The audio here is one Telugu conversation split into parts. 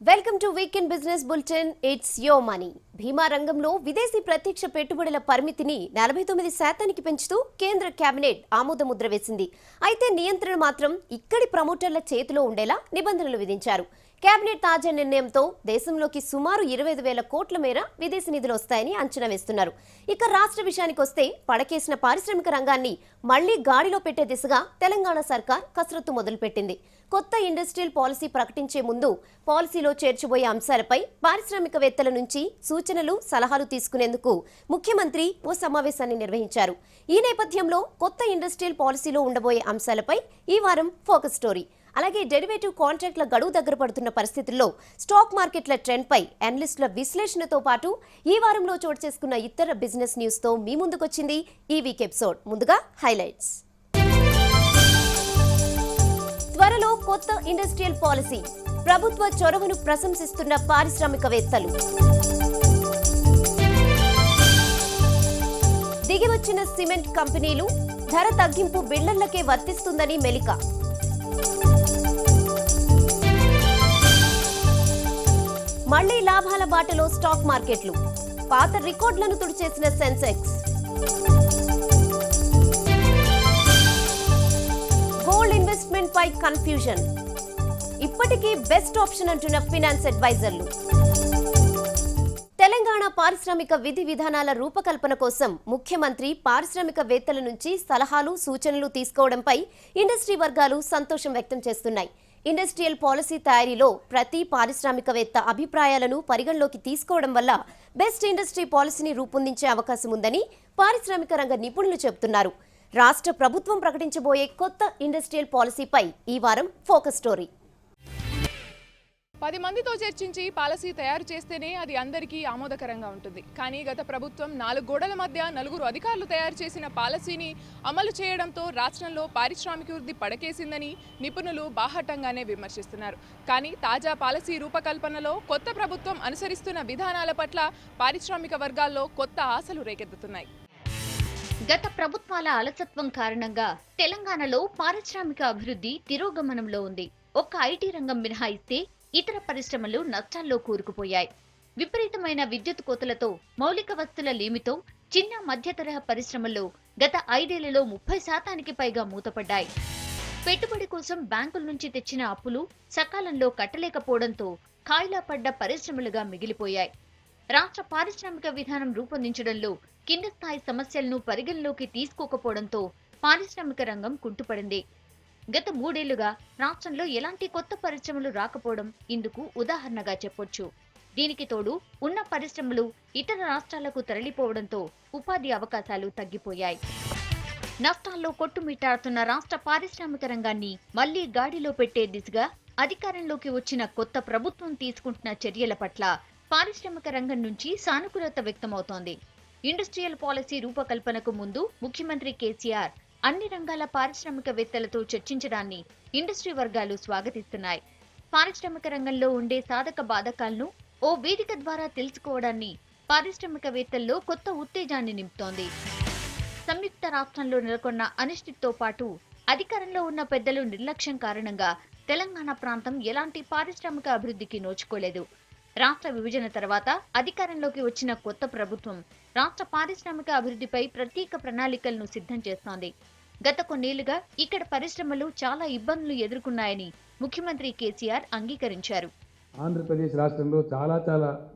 Welcome to weekend business bulletin. It's your money. బీమా రంగంలో విదేశీ ప్రత్యక్ష పెట్టుబడుల పరిమితిని 49% పెంచుతూ కేంద్ర కేబినెట్ ఆమోదముద్ర వేసింది. అయితే నియంత్రణ మాత్రం ఇక్కడి ప్రమోటర్ల చేతిలో ఉండేలా నిబంధనలు విధించారు. కేబినెట్ తాజా నిర్ణయంతో దేశంలోకి సుమారు 25,000 కోట్ల మేర విదేశీ నిధులు వస్తాయని అంచనా వేస్తున్నారు. ఇక రాష్ట్ర విషయానికి వస్తే పడకేసిన పారిశ్రామిక రంగాన్ని మళ్లీ గాడిలో పెట్టే దిశగా తెలంగాణ సర్కార్ కసరత్తు మొదలుపెట్టింది. కొత్త ఇండస్ట్రియల్ పాలసీ ప్రకటించే ముందు పాలసీలో చేర్చబోయే అంశాలపై పారిశ్రామికవేత్తల నుంచి సూచనలు, సలహాలు తీసుకునేందుకు ముఖ్యమంత్రి ఓ సమావేశాన్ని నిర్వహించారు. ఈ నేపథ్యంలో కొత్త ఇండస్ట్రియల్ పాలసీలో ఉండబోయే అంశాలపై ఈ వారం ఫోకస్ స్టోరీ. అలాగే డెరివేటివ్ కాంట్రాక్ట్ల గడువు దగ్గర పడుతున్న పరిస్థితుల్లో స్టాక్ మార్కెట్ల ట్రెండ్పై అనలిస్టుల విశ్లేషణతో పాటు ఈ వారంలో చోటు చేసుకున్న ఇతర బిజినెస్ న్యూస్తో మీ ముందుకొచ్చింది ఈ వీక్ ఎపిసోడ్. ముందుగా హైలైట్స్. త్వరలో కొత్త ఇండస్ట్రియల్ పాలసీ, ప్రభుత్వ చొరవను ప్రశంసిస్తున్న పారిశ్రామికవేత్తలు. దిగివచ్చిన సిమెంట్ కంపెనీలు, ధర తగ్గింపు బిల్డర్లకే వర్తిస్తుందని మెలిక. మళ్లీ లాభాల బాటలో స్టాక్ మార్కెట్లు, పాత రికార్డులను తుడిచేసిన సెన్సెక్స్. గోల్డ్ ఇన్వెస్ట్మెంట్ పై కన్ఫ్యూజన్, ఇప్పటికీ బెస్ట్ ఆప్షన్ అంటున్న ఫినాన్స్ అడ్వైజర్లు. తెలంగాణ పారిశ్రామిక విధి విధానాల రూపకల్పన కోసం ముఖ్యమంత్రి పారిశ్రామికవేత్తల నుంచి సలహాలు, సూచనలు తీసుకోవడంపై ఇండస్ట్రీ వర్గాలు సంతోషం వ్యక్తం చేస్తున్నాయి. ఇండస్ట్రియల్ పాలసీ తయారీలో ప్రతి పారిశ్రామికవేత్త అభిప్రాయాలను పరిగణలోకి తీసుకోవడం వల్ల బెస్ట్ ఇండస్ట్రీ పాలసీని రూపొందించే అవకాశం ఉందని పారిశ్రామిక రంగ నిపుణులు చెబుతున్నారు. రాష్ట్ర ప్రభుత్వం ప్రకటించబోయే కొత్త ఇండస్ట్రియల్ పాలసీపై ఈ వారం ఫోకస్ స్టోరీ. 10 మందితో చర్చించి పాలసీ తయారు చేస్తేనే అది అందరికీ ఆమోదకరంగా ఉంటుంది. కానీ గత ప్రభుత్వం 4 గోడల మధ్య 4 అధికారులు తయారు చేసిన పాలసీని అమలు చేయడంతో రాష్ట్రంలో పారిశ్రామికాభివృద్ధి పడకేసిందని నిపుణులు బాహాటంగానే విమర్శిస్తున్నారు. కానీ తాజా పాలసీ రూపకల్పనలో కొత్త ప్రభుత్వం అనుసరిస్తున్న విధానాల పట్ల పారిశ్రామిక వర్గాల్లో కొత్త ఆశలు రేకెత్తుతున్నాయి. గత ప్రభుత్వాల అలసత్వం కారణంగా తెలంగాణలో పారిశ్రామిక అభివృద్ధి తిరోగమనంలో ఉంది. ఒక్క ఐటీ రంగం మినహాయిస్తే ఇతర పరిశ్రమలు నష్టాల్లో కూరుకుపోయాయి. విపరీతమైన విద్యుత్ కోతలతో, మౌలిక వస్తువుల లేమితో చిన్న మధ్య తరహా పరిశ్రమల్లో గత 5 ఏళ్లలో 30% పైగా మూతపడ్డాయి. పెట్టుబడి కోసం బ్యాంకుల నుంచి తెచ్చిన అప్పులు సకాలంలో కట్టలేకపోవడంతో ఖాయిలా పడ్డ పరిశ్రమలుగా మిగిలిపోయాయి. రాష్ట్ర పారిశ్రామిక విధానం రూపొందించడంలో కింద స్థాయి సమస్యలను పరిగణలోకి తీసుకోకపోవడంతో పారిశ్రామిక రంగం కుంటుపడింది. గత 3 ఏళ్లుగా రాష్ట్రంలో ఎలాంటి కొత్త పరిశ్రమలు రాకపోవడం ఇందుకు ఉదాహరణగా చెప్పొచ్చు. దీనికి తోడు ఉన్న పరిశ్రమలు ఇతర రాష్ట్రాలకు తరలిపోవడంతో ఉపాధి అవకాశాలు తగ్గిపోయాయి. నష్టాల్లో కొట్టుమిట్టాడుతున్న రాష్ట్ర పారిశ్రామిక రంగాన్ని మళ్లీ గాడిలో పెట్టే దిశగా అధికారంలోకి వచ్చిన కొత్త ప్రభుత్వం తీసుకుంటున్న చర్యల పట్ల పారిశ్రామిక రంగం నుంచి సానుకూలత వ్యక్తమవుతోంది. ఇండస్ట్రియల్ పాలసీ రూపకల్పనకు ముందు ముఖ్యమంత్రి కేసీఆర్ అన్ని రంగాల పారిశ్రామికవేత్తలతో చర్చించడాన్ని ఇండస్ట్రీ వర్గాలు స్వాగతిస్తున్నాయి. పారిశ్రామిక రంగంలో ఉండే సాధక బాధకాలను ఓ వేదిక ద్వారా తెలుసుకోవడాన్ని పారిశ్రామికవేత్తల్లో కొత్త ఉత్తేజాన్ని నింపుతోంది. సంయుక్త రాష్ట్రంలో నెలకొన్న అనిశ్చితితో పాటు అధికారంలో ఉన్న పెద్దలు నిర్లక్ష్యం కారణంగా తెలంగాణ ప్రాంతం ఎలాంటి పారిశ్రామిక అభివృద్ధికి నోచుకోలేదు. రాష్ట్ర విభజన తర్వాత అధికారంలోకి వచ్చిన కొత్త ప్రభుత్వం రాష్ట్ర పారిశ్రామిక అభివృద్ధిపై ప్రత్యేక ప్రణాళికలను సిద్ధం చేస్తోంది. గత కొన్నేళ్లుగా ఇక్కడ పరిశ్రమలు చాలా ఇబ్బందులు ఎదుర్కొన్నాయని ముఖ్యమంత్రి కేసీఆర్ అంగీకరించారు. ఆంధ్రప్రదేశ్ రాష్ట్రంలో చాలా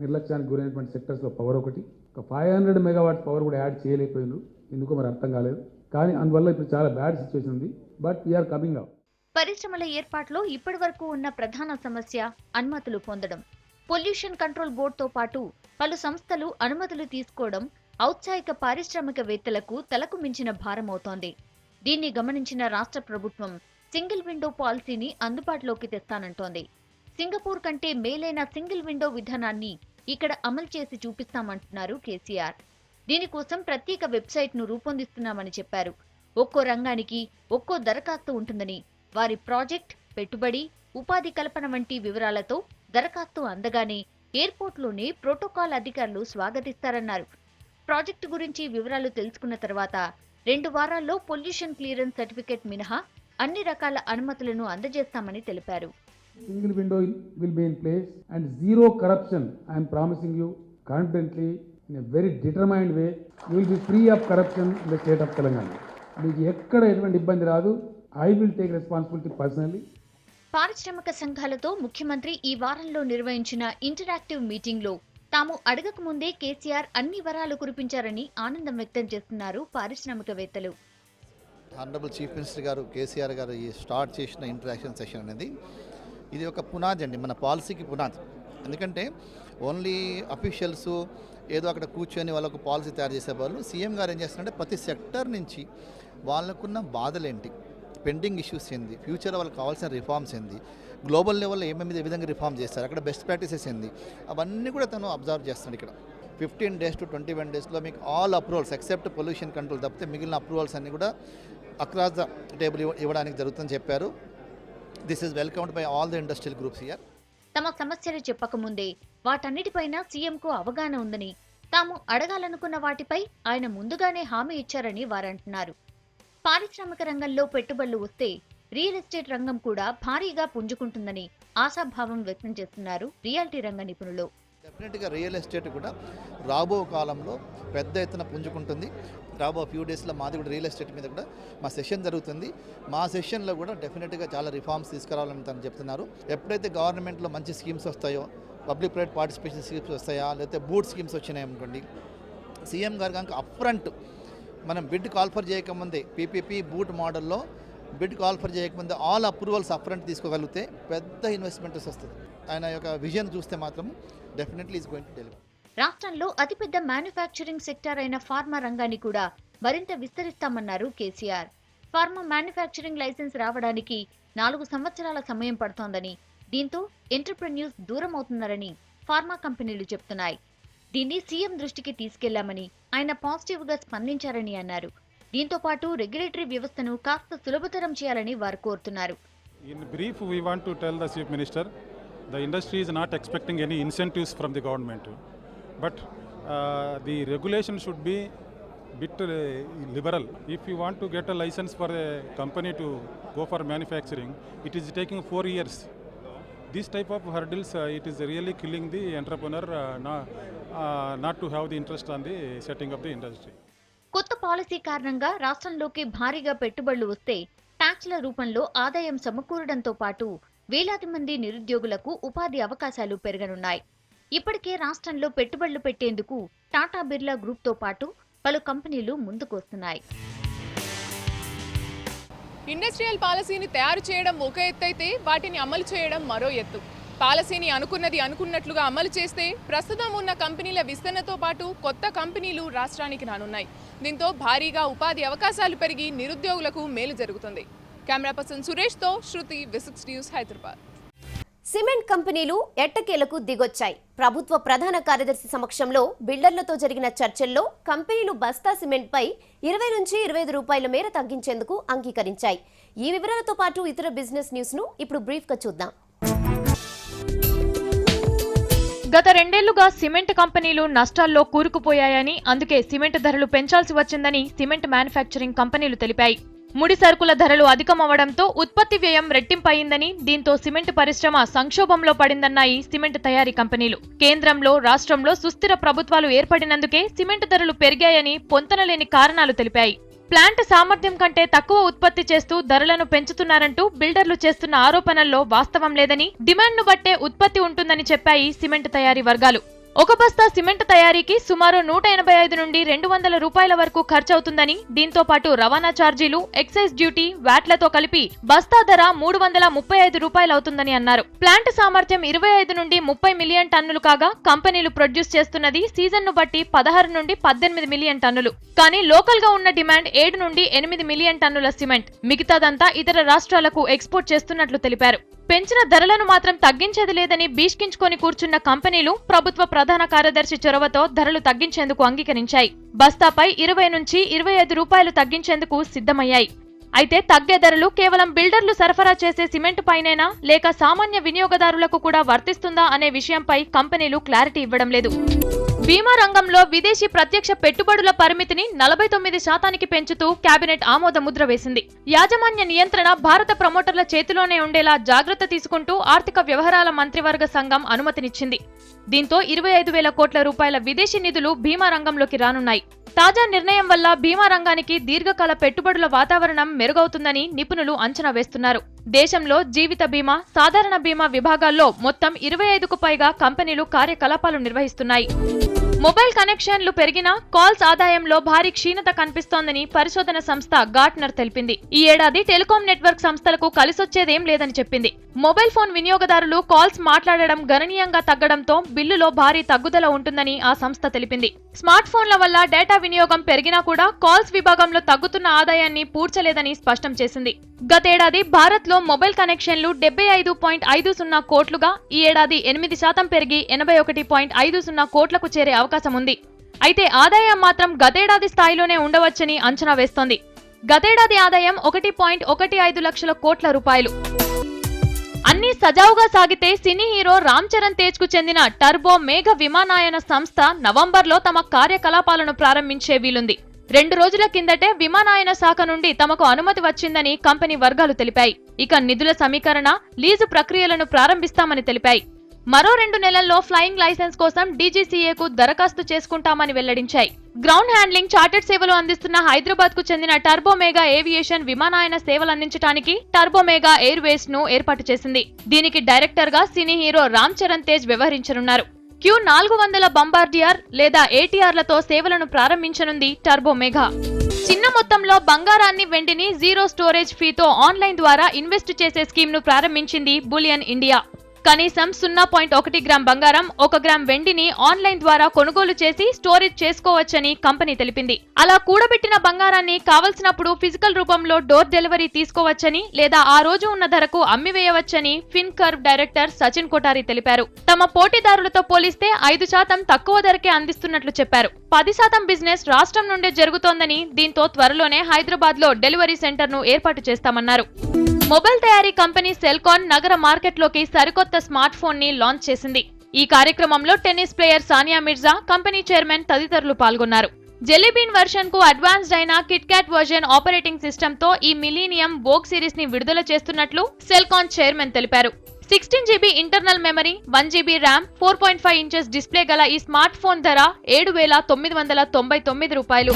నిర్లక్ష్యానికి గురైనటువంటి సెక్టర్స్లో పవర్ ఒకటి, ఒక 500 మెగావాట్ పవర్ కూడా యాడ్ చేయలేకపోయినారు. ఎందుకు మరి అర్థం కాలేదు. కానీ అందువల్ల ఇప్పుడు చాలా బ్యాడ్ సిచ్యువేషన్ ఉంది. But we're coming out. పరిశ్రమల ఏర్పాటులో ఇప్పటి వరకు ఉన్న ప్రధాన సమస్య అనుమతులు పొందడం. పొల్యూషన్ కంట్రోల్ బోర్డుతో పాటు పలు సంస్థలు అనుమతులు తీసుకోవడం ఔత్సాహిక పారిశ్రామికవేత్తలకు తలకు మించిన భారమవుతోంది. దీన్ని గమనించిన రాష్ట్ర ప్రభుత్వం సింగిల్ విండో పాలసీని అందుబాటులోకి తెస్తానంటోంది. సింగపూర్ కంటే మేలైన సింగిల్ విండో విధానాన్ని ఇక్కడ అమలు చేసి చూపిస్తామంటున్నారు కేసీఆర్. దీనికోసం ప్రత్యేక వెబ్సైట్ ను రూపొందిస్తున్నామని చెప్పారు. ఒక్కో రంగానికి ఒక్కో దరఖాస్తు ఉంటుందని, వారి ప్రాజెక్ట్, పెట్టుబడి, ఉపాధి కల్పన వంటి వివరాలతో దరఖాస్తు అందగానే ఎయిర్పోర్ట్లోనే ప్రోటోకాల్ అధికారులు స్వాగతిస్తారన్నారు. ప్రాజెక్టు గురించి వివరాలు తెలుసుకున్న తర్వాత 2 వారాల్లో పొల్యూషన్ క్లియరెన్స్ సర్టిఫికెట్ మినహా అన్ని రకాల అనుమతులను అందజేస్తామని తెలిపారు. Single window will be in place and zero corruption. I am promising you confidently in a very determined way. You will be free of corruption in the state of Telangana. మీకు ఎక్కడ ఎటువంటి ఇబ్బంది రాదు. I will take responsibility personally. పారిశ్రామిక సంఘాలతో ముఖ్యమంత్రి ఈ వారంలో నిర్వహించిన ఇంటరాక్టివ్ మీటింగ్ లో తాము అడగక ముందే కేసీఆర్ అన్ని వరాలు కురిపించారని ఆనందం వ్యక్తం చేస్తున్నారు పారిశ్రామికవేత్తలు. ఆనరబుల్ చీఫ్ మినిస్టర్ గారు కేసీఆర్ గారు ఈ స్టార్ట్ చేసిన ఇంటరాక్షన్ సెషన్ అనేది ఇది ఒక పునాది అండి, మన పాలసీకి పునాది. ఎందుకంటే ఓన్లీ అఫీషియల్స్ ఏదో అక్కడ కూర్చొని వాళ్ళకు పాలసీ తయారు చేసే వాళ్ళు సీఎం గారు ఏం చేస్తున్నారంటే ప్రతి సెక్టర్ నుంచి వాళ్ళకున్న బాధలేంటి, పెండింగ్ ఇష్యూస్ ఏంది, ఫ్యూచర్లో వాళ్ళకి కావాల్సిన రిఫార్మ్స్ ఏంది, గ్లోబల్ లెవెల్లో ఏమేమి ఏ విధంగా రిఫార్మ్ చేస్తారు, అక్కడ బెస్ట్ ప్రాక్టీసెస్ ఏంది, అవన్నీ కూడా తను అబ్జర్వ్ చేస్తున్నాడు. ఇక్కడ 15 days to 21 daysలో మీకు all approvals except pollution control తప్పితే మిగిలిన అప్రూవల్స్ అన్నీ కూడా అక్రాస్ ద టేబుల్ ఇవ్వడానికి జరుగుతుందని చెప్పారు. This is welcomed by all the industrial groups here. తమ సమస్యలు చెప్పకముందే వాటన్నిటిపైన సీఎంకు అవగాహన ఉందని, తాము అడగాలనుకున్న వాటిపై ఆయన ముందుగానే హామీ ఇచ్చారని వారంటున్నారు. పారిశ్రామిక రంగంలో పెట్టుబడులు వస్తే రియల్ ఎస్టేట్ రంగం కూడా భారీగా పుంజుకుంటుందని ఆశాభావం వ్యక్తం చేస్తున్నారు రియాలిటీ రంగ నిపుణులు. డెఫినెట్గా రియల్ ఎస్టేట్ కూడా రాబో కాలంలో పెద్ద ఎత్తున పుంజుకుంటుంది. రాబో ఫ్యూ డేస్లో మాది కూడా రియల్ ఎస్టేట్ మీద కూడా మా సెషన్ జరుగుతుంది. మా సెషన్లో కూడా డెఫినెట్గా చాలా రిఫార్మ్స్ తీసుకురావాలని తను చెప్తున్నారు. ఎప్పుడైతే గవర్నమెంట్లో మంచి స్కీమ్స్ వస్తాయో, పబ్లిక్ ప్రైవేట్ పార్టిసిపేషన్ స్కీమ్స్ వస్తాయా, లేకపోతే బూట్ స్కీమ్స్ వచ్చినాయి అనుకోండి, సీఎం గారు కనుక అప్ఫ్రంట్ మనం బిడ్ కాల్ఫర్ చేయకముందే పీపీపీ బూట్ మోడల్లో బిడ్ కాల్ఫర్ చేయకముందే ఆల్ అప్రూవల్స్ అప్ఫ్రంట్ తీసుకోగలిగితే పెద్ద ఇన్వెస్ట్మెంట్స్ వస్తుంది. ఆయన యొక్క విజన్ చూస్తే మాత్రం definitely is going to deliver. రాష్ట్రంలో అతిపెద్ద మ్యానుఫ్యాక్చరింగ్ సెక్టర్ అయిన ఫార్మా రంగాన్ని కూడా మరింత విస్తరిస్తామన్నారు కేసీఆర్. ఫార్మా మ్యానుఫ్యాక్చరింగ్ లైసెన్స్ రావడానికి 4 సంవత్సరాల సమయం పడుతోందని, దీంతో ఎంటర్‌ప్రెన్యూర్స్ దూరం అవుతున్నారని ఫార్మా కంపెనీలు చెప్తున్నాయి. దీన్ని సీఎం దృష్టికి తీసుకెళ్లామని ఆయన పాజిటివ్ గా స్పందించారని అన్నారు. దీంతో పాటు రెగ్యులేటరీ వ్యవస్థను కాస్త సులభతరం చేయాలని వారు కోరుతున్నారు. In brief, we want to tell the Chief Minister, the industry is not expecting any incentives from the government, but the regulation should be bit liberal. If you want to get a license for a company to go for manufacturing, it is taking 4 years. This type of hurdles, it is really killing the entrepreneur not to have the interest on the setting of the industry. కొత్త పాలసీ కారణంగా రాష్ట్రంలోకి భారీగా పెట్టుబడులు వస్తే ట్యాక్స్ల రూపంలో ఆదాయం సమకూరడంతో పాటు వేలాది మంది నిరుద్యోగులకు ఉపాధి అవకాశాలు పెరగనున్నాయి. ఇప్పటికే రాష్ట్రంలో పెట్టుబడులు పెట్టేందుకు టాటా బిర్లా గ్రూప్తో పాటు పలు కంపెనీలు ముందుకొస్తున్నాయి. ఇండస్ట్రియల్ పాలసీని తయారు చేయడం ఒక ఎత్తు అయితే వాటిని అమలు చేయడం మరో ఎత్తు. పాలసీని అనుకున్నది అనుకున్నట్లుగా అమలు చేస్తే ప్రస్తుతం ఉన్న కంపెనీల విస్తరణతో పాటు కొత్త కంపెనీలు రాష్ట్రానికి రానున్నాయి. దీంతో భారీగా ఉపాధి అవకాశాలు పెరిగి నిరుద్యోగులకు మేలు జరుగుతుంది. కెమెరా పర్సన్ సురేష్తో శృతి, V6 న్యూస్, హైదరాబాద్. సిమెంట్ కంపెనీలు ఎట్టకేలకు దిగొచ్చాయి. ప్రభుత్వ ప్రధాన కార్యదర్శి సమక్షంలో బిల్డర్లతో జరిగిన చర్చల్లో కంపెనీలు బస్తా సిమెంట్పై 20 నుంచి 25 రూపాయల మేర తగ్గించేందుకు అంగీకరించాయి. ఈ వివరాలతో పాటు ఇతర బిజినెస్ న్యూస్ ను ఇప్పుడు బ్రీఫ్గా చూద్దాం. గత 2 ఏళ్లుగా సిమెంట్ కంపెనీలు నష్టాల్లో కూరుకుపోయాయని, అందుకే సిమెంట్ ధరలు పెంచాల్సి వచ్చిందని సిమెంట్ మ్యానుఫ్యాక్చరింగ్ కంపెనీలు తెలిపాయి. ముడి సరుకుల ధరలు అధికమవడంతో ఉత్పత్తి వ్యయం రెట్టింపయిందని, దీంతో సిమెంట్ పరిశ్రమ సంక్షోభంలో పడిందన్నాయి సిమెంట్ తయారీ కంపెనీలు. కేంద్రంలో, రాష్ట్రంలో సుస్థిర ప్రభుత్వాలు ఏర్పడినందుకే సిమెంట్ ధరలు పెరిగాయని పొంతనలేని కారణాలు తెలిపాయి. ప్లాంట్ సామర్థ్యం కంటే తక్కువ ఉత్పత్తి చేస్తూ ధరలను పెంచుతున్నారంటూ బిల్డర్లు చేస్తున్న ఆరోపణల్లో వాస్తవం లేదని, డిమాండ్ను బట్టే ఉత్పత్తి ఉంటుందని చెప్పాయి సిమెంట్ తయారీ వర్గాలు. ఒక బస్తా సిమెంట్ తయారీకి సుమారు 185 నుండి 200 రూపాయల వరకు ఖర్చవుతుందని, దీంతో పాటు రవాణా ఛార్జీలు, ఎక్సైజ్ డ్యూటీ, వ్యాట్లతో కలిపి బస్తా ధర 335 రూపాయలవుతుందని అన్నారు. ప్లాంట్ సామర్థ్యం 25 నుండి 30 మిలియన్ టన్నులు కాగా కంపెనీలు ప్రొడ్యూస్ చేస్తున్నది సీజన్ను బట్టి 16 నుండి 18 మిలియన్ టన్నులు. కానీ లోకల్ గా ఉన్న డిమాండ్ 7 నుండి 8 మిలియన్ టన్నుల సిమెంట్. మిగతాదంతా ఇతర రాష్ట్రాలకు ఎక్స్పోర్ట్ చేస్తున్నట్లు తెలిపారు. పెంచిన ధరలను మాత్రం తగ్గించేది లేదని బీష్కించుకొని కూర్చున్న కంపెనీలు ప్రభుత్వ ప్రధాన కార్యదర్శి చొరవతో ధరలు తగ్గించేందుకు అంగీకరించాయి. బస్తాపై 20 నుంచి 25 రూపాయలు తగ్గించేందుకు సిద్ధమయ్యాయి. అయితే తగ్గే ధరలు కేవలం బిల్డర్లు సరఫరా చేసే సిమెంట్ పైనేనా, లేక సామాన్య వినియోగదారులకు కూడా వర్తిస్తుందా అనే విషయంపై కంపెనీలు క్లారిటీ ఇవ్వడం లేదు. బీమా రంగంలో విదేశీ ప్రత్యక్ష పెట్టుబడుల పరిమితిని 49% పెంచుతూ కేబినెట్ ఆమోద ముద్ర వేసింది. యాజమాన్య నియంత్రణ భారత ప్రమోటర్ల చేతిలోనే ఉండేలా జాగ్రత్త తీసుకుంటూ ఆర్థిక వ్యవహారాల మంత్రివర్గ సంఘం అనుమతినిచ్చింది. దీంతో 25,000 కోట్ల రూపాయల విదేశీ నిధులు బీమా రంగంలోకి రానున్నాయి. తాజా నిర్ణయం వల్ల బీమా రంగానికి దీర్ఘకాల పెట్టుబడుల వాతావరణం మెరుగవుతుందని నిపుణులు అంచనా వేస్తున్నారు. దేశంలో జీవిత బీమా, సాధారణ బీమా విభాగాల్లో మొత్తం 25కు పైగా కంపెనీలు కార్యకలాపాలు నిర్వహిస్తున్నాయి. మొబైల్ కనెక్షన్లు పెరిగినా కాల్స్ ఆదాయంలో భారీ క్షీణత కనిపిస్తోందని పరిశోధన సంస్థ గార్ట్నర్ తెలిపింది. ఈ ఏడాది టెలికాం నెట్వర్క్ సంస్థలకు కలిసొచ్చేదేం లేదని చెప్పింది. మొబైల్ ఫోన్ వినియోగదారులు కాల్స్ మాట్లాడడం గణనీయంగా తగ్గడంతో బిల్లులో భారీ తగ్గుదల ఉంటుందని ఆ సంస్థ తెలిపింది. స్మార్ట్ ఫోన్ల వల్ల డేటా వినియోగం పెరిగినా కూడా కాల్స్ విభాగంలో తగ్గుతున్న ఆదాయాన్ని పూడ్చలేదని స్పష్టం చేసింది. గతేడాది భారత్లో మొబైల్ కనెక్షన్లు 75.50 కోట్లుగా ఈ ఏడాది 8% పెరిగి 81.50 కోట్లకు చేరే అవకాశం ఉంది. అయితే ఆదాయం మాత్రం గతేడాది స్థాయిలోనే ఉండవచ్చని అంచనా వేస్తోంది. గతేడాది ఆదాయం 1.15 లక్షల కోట్ల రూపాయలు. అన్ని సజావుగా సాగితే సినీ హీరో రామ్ చరణ్ తేజ్ కు చెందిన టర్బో మేఘ విమానయాన సంస్థ నవంబర్లో తమ కార్యకలాపాలను ప్రారంభించే వీలుంది. 2 రోజుల కిందటే విమానయాన శాఖ నుండి తమకు అనుమతి వచ్చిందని కంపెనీ వర్గాలు తెలిపాయి. ఇక నిధుల సమీకరణ, లీజు ప్రక్రియలను ప్రారంభిస్తామని తెలిపాయి. మరో 2 నెలల్లో ఫ్లయింగ్ లైసెన్స్ కోసం డీజీసీఏకు దరఖాస్తు చేసుకుంటామని వెల్లడించాయి. గ్రౌండ్ హ్యాండ్లింగ్, చార్టెడ్ సేవలు అందిస్తున్న హైదరాబాద్ కు చెందిన టర్బోమేగా ఏవియేషన్ విమానయాన సేవలందించడానికి టర్బోమేగా ఎయిర్వేస్ ను ఏర్పాటు చేసింది. దీనికి డైరెక్టర్ గా సినీ హీరో రామ్ చరణ్ తేజ్ వ్యవహరించనున్నారు. Q400 బంబార్డియర్ లేదా ఏటీఆర్లతో సేవలను ప్రారంభించనుంది టర్బోమేగా. చిన్న మొత్తంలో బంగారాన్ని, వెండిని జీరో స్టోరేజ్ ఫీతో ఆన్లైన్ ద్వారా ఇన్వెస్ట్ చేసే స్కీమ్ ను ప్రారంభించింది బులియన్ ఇండియా. కనీసం 0.1 గ్రామ్ బంగారం, 1 గ్రామ్ వెండిని ఆన్లైన్ ద్వారా కొనుగోలు చేసి స్టోరేజ్ చేసుకోవచ్చని కంపెనీ తెలిపింది. అలా కూడబెట్టిన బంగారాన్ని కావలసినప్పుడు ఫిజికల్ రూపంలో డోర్ డెలివరీ తీసుకోవచ్చని లేదా ఆ రోజు ఉన్న ధరకు అమ్మివేయవచ్చని ఫిన్కర్వ్ డైరెక్టర్ సచిన్ కొఠారి తెలిపారు. తమ పోటీదారులతో పోలిస్తే 5% తక్కువ ధరకే అందిస్తున్నట్లు చెప్పారు. 10% బిజినెస్ రాష్ట్రం నుండే జరుగుతోందని, దీంతో త్వరలోనే హైదరాబాద్ లో డెలివరీ సెంటర్ ను ఏర్పాటు చేస్తామన్నారు. మొబైల్ తయారీ కంపెనీ సెల్కాన్ నగర మార్కెట్లోకి సరికొత్త స్మార్ట్ ఫోన్ ని లాంచ్ చేసింది. ఈ కార్యక్రమంలో tennis player Sania Mirza, company chairman తదితరులు పాల్గొన్నారు. జెలీబీన్ వర్షన్ కు అడ్వాన్స్డ్ అయిన Kit Kat version operating system తో ఈ మిలీనియం వోగ్ సిరీస్ ని విడుదల చేస్తున్నట్లు సెల్కాన్ చైర్మన్ తెలిపారు. 16GB internal memory, 1GB RAM, 4.5 inches display గల ఈ స్మార్ట్ ఫోన్ ధర 7,999 రూపాయలు.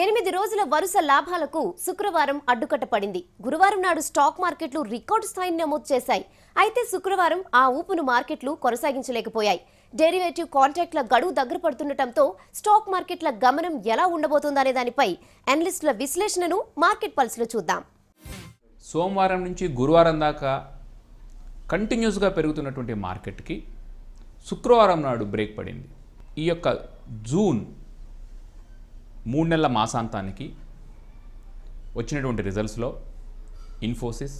8 రోజుల వరుస లాభాలకు శుక్రవారం అడ్డుకట్ట పడింది. గురువారం నాడు స్టాక్ మార్కెట్లు రికార్డు స్థాయిని నమోదు చేశాయి. అయితే శుక్రవారం ఆ ఊపును మార్కెట్లు కొనసాగించలేకపోయాయి. డెరివేటివ్ కాంట్రాక్ట్ల గడువు దగ్గర పడుతుండటంతో స్టాక్ మార్కెట్ల గమనం ఎలా ఉండబోతుందనే దానిపై అనలిస్టుల విశ్లేషణను మార్కెట్ పల్స్లో చూద్దాం. సోమవారం నుంచి గురువారం దాకా కంటిన్యూస్గా పెరుగుతున్నటువంటి మార్కెట్కి శుక్రవారం నాడు బ్రేక్ పడింది. ఈ యొక్క జూన్ 3 నెలల మాసాంతానికి వచ్చినటువంటి రిజల్ట్స్లో Infosys,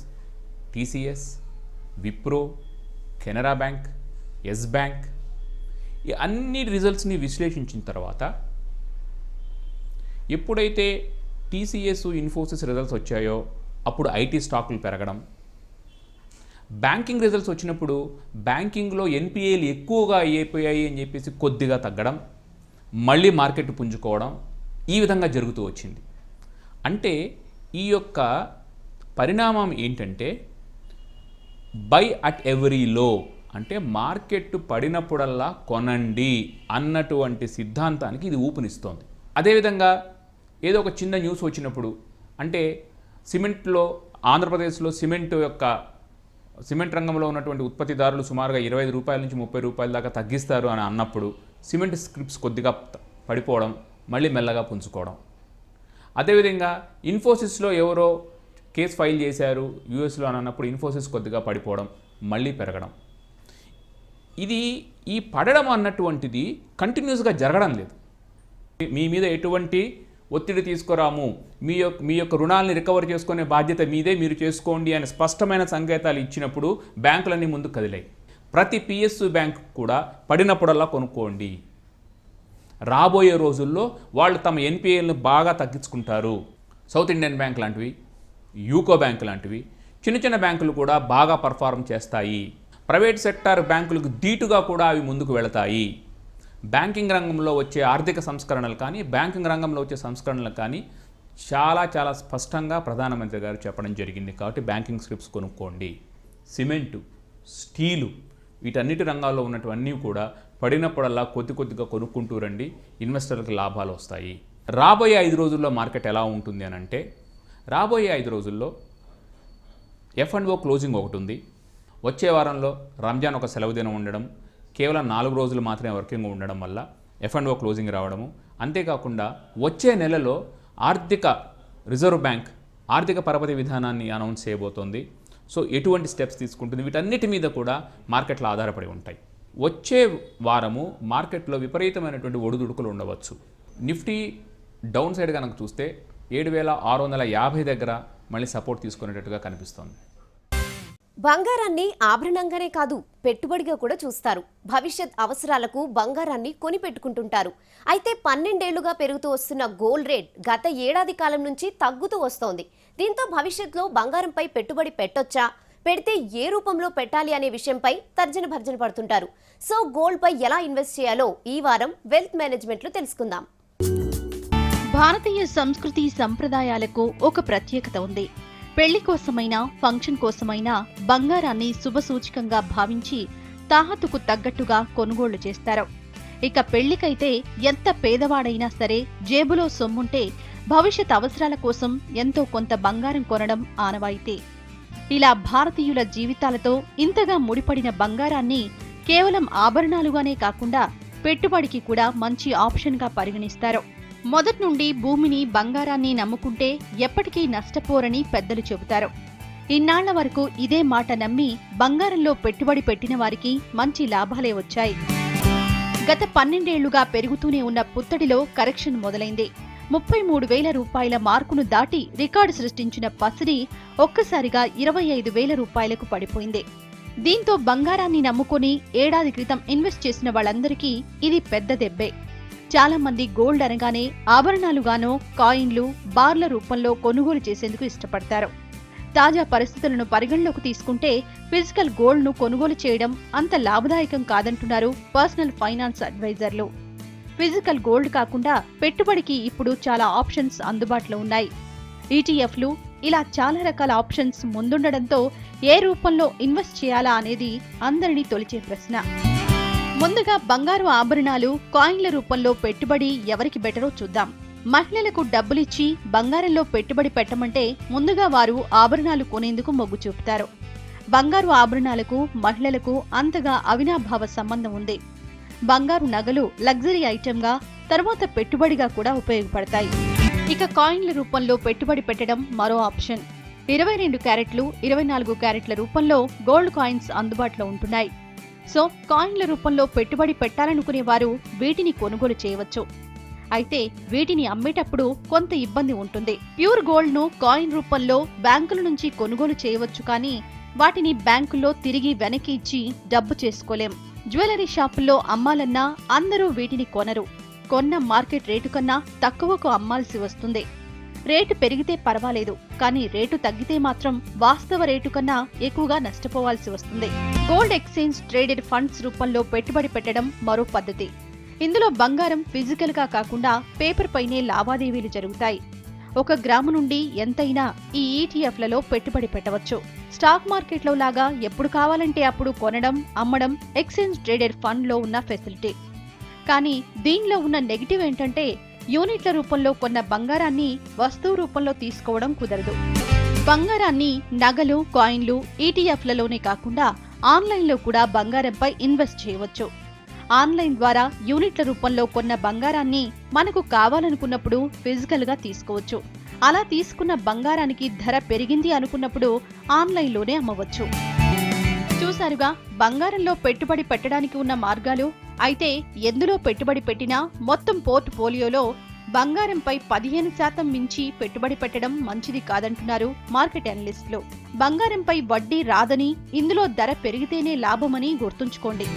TCS, Wipro, Canara bank, Yes bank ఈ అన్ని రిజల్ట్స్ని విశ్లేషించిన తర్వాత ఎప్పుడైతే టీసీఎస్, ఇన్ఫోసిస్ రిజల్ట్స్ వచ్చాయో అప్పుడు ఐటీ స్టాకులు పెరగడం, బ్యాంకింగ్ రిజల్ట్స్ వచ్చినప్పుడు బ్యాంకింగ్లో ఎన్పిఏలు ఎక్కువగా అయిపోయాయి అని చెప్పేసి కొద్దిగా తగ్గడం, మళ్ళీ మార్కెట్ పుంజుకోవడం, ఈ విధంగా జరుగుతూ వచ్చింది. అంటే ఈ యొక్క పరిణామం ఏంటంటే బై అట్ ఎవరీ లో, అంటే మార్కెట్ పడినప్పుడల్లా కొనండి అన్నటువంటి సిద్ధాంతానికి ఇది ఊపునిస్తోంది. అదేవిధంగా ఏదో ఒక చిన్న న్యూస్ వచ్చినప్పుడు, అంటే సిమెంట్లో ఆంధ్రప్రదేశ్లో సిమెంట్ రంగంలో ఉన్నటువంటి ఉత్పత్తిదారులు సుమారుగా 25 రూపాయల నుంచి 30 రూపాయల దాకా తగ్గిస్తారు అని అన్నప్పుడు సిమెంట్ స్క్రిప్ట్స్ కొద్దిగా పడిపోవడం, మళ్ళీ మెల్లగా పుంజుకోవడం. అదేవిధంగా ఇన్ఫోసిస్లో ఎవరో కేసు ఫైల్ చేశారు యూఎస్లో అని అన్నప్పుడు ఇన్ఫోసిస్ కొద్దిగా పడిపోవడం, మళ్ళీ పెరగడం. ఈ పడడం అన్నటువంటిది కంటిన్యూస్గా జరగడం లేదు. మీ మీద ఎటువంటి ఒత్తిడి తీసుకురాము, మీ యొక్క రుణాలని రికవర్ చేసుకునే బాధ్యత మీదే, మీరు చేసుకోండి అని స్పష్టమైన సంకేతాలు ఇచ్చినప్పుడు బ్యాంకులన్నీ ముందుకు కదిలాయి. ప్రతి పిఎస్యు బ్యాంకు కూడా పడినప్పుడల్లా కొనుక్కోండి. రాబోయే రోజుల్లో వాళ్ళు తమ ఎన్పిఏలను బాగా తగ్గించుకుంటారు. సౌత్ ఇండియన్ బ్యాంక్ లాంటివి, యూకో బ్యాంక్ లాంటివి చిన్న చిన్న బ్యాంకులు కూడా బాగా పర్ఫార్మ్ చేస్తాయి. ప్రైవేట్ సెక్టార్ బ్యాంకులకు ధీటుగా కూడా అవి ముందుకు వెళతాయి. బ్యాంకింగ్ రంగంలో వచ్చే ఆర్థిక సంస్కరణలు కానీ బ్యాంకింగ్ రంగంలో వచ్చే సంస్కరణలు కానీ చాలా స్పష్టంగా ప్రధానమంత్రి గారు చెప్పడం జరిగింది. కాబట్టి బ్యాంకింగ్ స్క్రిప్ట్స్ కొనుక్కోండి. సిమెంటు, స్టీలు, వీటన్నిటి రంగాల్లో ఉన్నటువన్నీ కూడా పడినప్పుడల్లా కొద్దిగా కొనుక్కుంటూ రండి, ఇన్వెస్టర్లకు లాభాలు వస్తాయి. రాబోయే 5 రోజుల్లో మార్కెట్ ఎలా ఉంటుంది అని అంటే, రాబోయే 5 రోజుల్లో F&O క్లోజింగ్ ఒకటి ఉంది. వచ్చే వారంలో రంజాన్ ఒక సెలవు దినం ఉండడం, కేవలం 4 రోజులు మాత్రమే వర్కింగ్ ఉండడం వల్ల F&O క్లోజింగ్ రావడము. అంతేకాకుండా వచ్చే నెలలో రిజర్వ్ బ్యాంక్ ఆర్థిక పరపతి విధానాన్ని అనౌన్స్ చేయబోతోంది. సో ఎటువంటి స్టెప్స్ తీసుకుంటుంది, వీటన్నిటి మీద కూడా మార్కెట్లు ఆధారపడి ఉంటాయి. వచ్చే వారము మార్కెట్లో విపరీతమైనటువంటి ఒడిదుడుకులు ఉండవచ్చు. నిఫ్టీ డౌన్ సైడ్ కనుక చూస్తే 7,650 దగ్గర మళ్ళీ సపోర్ట్ తీసుకునేటట్టుగా కనిపిస్తోంది. బంగారాన్ని ఆభరణంగానే కాదు, పెట్టుబడిగా కూడా చూస్తారు. భవిష్యత్ అవసరాలకు బంగారాన్ని కొని పెట్టుకుంటుంటారు. అయితే 12 ఏళ్లుగా పెరుగుతూ వస్తున్న గోల్డ్ రేట్ గత ఏడాది కాలం నుంచి తగ్గుతూ వస్తోంది. దీంతో భవిష్యత్తులో బంగారంపై పెట్టుబడి పెట్టొచ్చా, పెడితే ఏ రూపంలో పెట్టాలి అనే విషయంపై తర్జన భర్జన పడుతుంటారు. సో గోల్డ్ పై ఎలా ఇన్వెస్ట్ చేయాలో ఈ వారం వెల్త్ మేనేజ్మెంట్లో తెలుసుకుందాం. భారతీయ సంస్కృతి సంప్రదాయాలకు ఒక ప్రత్యేకత ఉంది. పెళ్లి కోసమైనా ఫంక్షన్ కోసమైనా బంగారాన్ని శుభసూచకంగా భావించి తాహతుకు తగ్గట్టుగా కొనుగోళ్లు చేస్తారు. ఇక పెళ్లికైతే ఎంత పేదవాడైనా సరే జేబులో సొమ్ముంటే భవిష్యత్ అవసరాల కోసం ఎంతో కొంత బంగారం కొనడం ఆనవాయితీ. ఇలా భారతీయుల జీవితాలతో ఇంతగా ముడిపడిన బంగారాన్ని కేవలం ఆభరణాలుగానే కాకుండా పెట్టుబడికి కూడా మంచి ఆప్షన్గా పరిగణిస్తారు. మొదటి నుండి భూమిని, బంగారాన్ని నమ్ముకుంటే ఎప్పటికీ నష్టపోరని పెద్దలు చెబుతారు. ఇన్నాళ్ల వరకు ఇదే మాట నమ్మి బంగారంలో పెట్టుబడి పెట్టిన వారికి మంచి లాభాలే వచ్చాయి. గత 12 ఏళ్లుగా పెరుగుతూనే ఉన్న పుత్తడిలో కరెక్షన్ మొదలైంది. 33,000 రూపాయల మార్కును దాటి రికార్డు సృష్టించిన పసిడి ఒక్కసారిగా 25,000 రూపాయలకు పడిపోయింది. దీంతో బంగారాన్ని నమ్ముకుని ఏడాది క్రితం ఇన్వెస్ట్ చేసిన వాళ్ళందరికీ ఇది పెద్ద దెబ్బే. చాలా మంది గోల్డ్ అనగానే ఆభరణాలుగానో, కాయిన్లు, బార్ల రూపంలో కొనుగోలు చేసేందుకు ఇష్టపడతారు. తాజా పరిస్థితులను పరిగణలోకి తీసుకుంటే ఫిజికల్ గోల్డ్ ను కొనుగోలు చేయడం అంత లాభదాయకం కాదంటున్నారు పర్సనల్ ఫైనాన్స్ అడ్వైజర్లు. ఫిజికల్ గోల్డ్ కాకుండా పెట్టుబడికి ఇప్పుడు చాలా ఆప్షన్స్ అందుబాటులో ఉన్నాయి. ఈటీఎఫ్లు, ఇలా చాలా రకాల ఆప్షన్స్ ముందుండడంతో ఏ రూపంలో ఇన్వెస్ట్ చేయాలా అనేది అందరినీ తొలిచే ప్రశ్న. ముందుగా బంగారు ఆభరణాలు, కాయిన్ల రూపంలో పెట్టుబడి ఎవరికి బెటరో చూద్దాం. మహిళలకు డబ్బులిచ్చి బంగారంలో పెట్టుబడి పెట్టమంటే ముందుగా వారు ఆభరణాలు కొనేందుకు మొగ్గు చూపుతారు. బంగారు ఆభరణాలకు మహిళలకు అంతగా అవినాభావ సంబంధం ఉంది. బంగారు నగలు లగ్జరీ ఐటెంగా, తర్వాత పెట్టుబడిగా కూడా ఉపయోగపడతాయి. ఇక కాయిన్ల రూపంలో పెట్టుబడి పెట్టడం మరో ఆప్షన్. 22 క్యారెట్లు, 24 క్యారెట్ల రూపంలో గోల్డ్ కాయిన్స్ అందుబాటులో ఉంటున్నాయి. సో కాయిన్ల రూపంలో పెట్టుబడి పెట్టాలనుకునే వారు వీటిని కొనుగోలు చేయవచ్చు. అయితే వీటిని అమ్మేటప్పుడు కొంత ఇబ్బంది ఉంటుంది. ప్యూర్ గోల్డ్ ను కాయిన్ రూపంలో బ్యాంకుల నుంచి కొనుగోలు చేయవచ్చు, కానీ వాటిని బ్యాంకుల్లో తిరిగి వెనక్కి ఇచ్చి డబ్బు చేసుకోలేం. జ్యువెలరీ షాపుల్లో అమ్మాలన్నా అందరూ వీటిని కొనరు. కొన్న మార్కెట్ రేటు కన్నా తక్కువకు అమ్మాల్సి వస్తుంది. రేటు పెరిగితే పర్వాలేదు, కానీ రేటు తగ్గితే మాత్రం వాస్తవ రేటు కన్నా ఎక్కువగా నష్టపోవాల్సి వస్తుంది. గోల్డ్ ఎక్స్చేంజ్ ట్రేడెడ్ ఫండ్స్ రూపంలో పెట్టుబడి పెట్టడం మరో పద్ధతి. ఇందులో బంగారం ఫిజికల్ గా కాకుండా పేపర్ పైనే లావాదేవీలు జరుగుతాయి. 1 గ్రాము నుండి ఎంతైనా ఈ ఈటీఎఫ్లలో పెట్టుబడి పెట్టవచ్చు. స్టాక్ మార్కెట్లో లాగా ఎప్పుడు కావాలంటే అప్పుడు కొనడం, అమ్మడం ఎక్స్చేంజ్ ట్రేడెడ్ ఫండ్ లో ఉన్న ఫెసిలిటీ. కానీ దీనిలో ఉన్న నెగిటివ్ ఏంటంటే యూనిట్ల రూపంలో కొన్న బంగారాన్ని వస్తువు రూపంలో తీసుకోవడం కుదరదు. బంగారాన్ని నగలు, కాయిన్లు, ఈటీఎఫ్లలోనే కాకుండా ఆన్లైన్లో కూడా బంగారంపై ఇన్వెస్ట్ చేయవచ్చు. ఆన్లైన్ ద్వారా యూనిట్ల రూపంలో కొన్న బంగారాన్ని మనకు కావాలనుకున్నప్పుడు ఫిజికల్ గా తీసుకోవచ్చు. అలా తీసుకున్న బంగారానికి ధర పెరిగింది అనుకున్నప్పుడు ఆన్లైన్లోనే అమ్మవచ్చు. చూసారుగా బంగారంలో పెట్టుబడి పెట్టడానికి ఉన్న మార్గాలు. అయితే ఎందులో పెట్టుబడి పెట్టినా మొత్తం పోర్ట్ఫోలియోలో బంగారంపై 15% మించి పెట్టుబడి పెట్టడం మంచిది కాదంటున్నారు మార్కెట్ అనలిస్టులు. బంగారంపై వడ్డీ రాదని, ఇందులో ధర పెరిగితేనే లాభమని గుర్తుంచుకోండి.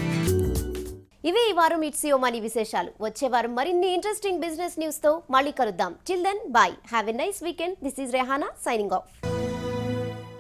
ఇవే ఈ వారం ఇట్స్ మనీ విశేషాలు. వచ్చే వారం మరిన్ని ఇంట్రెస్టింగ్ బిజినెస్ న్యూస్ తో మళ్ళీ కలుద్దాం. Till then bye. Have a nice weekend. This is Rehana signing of.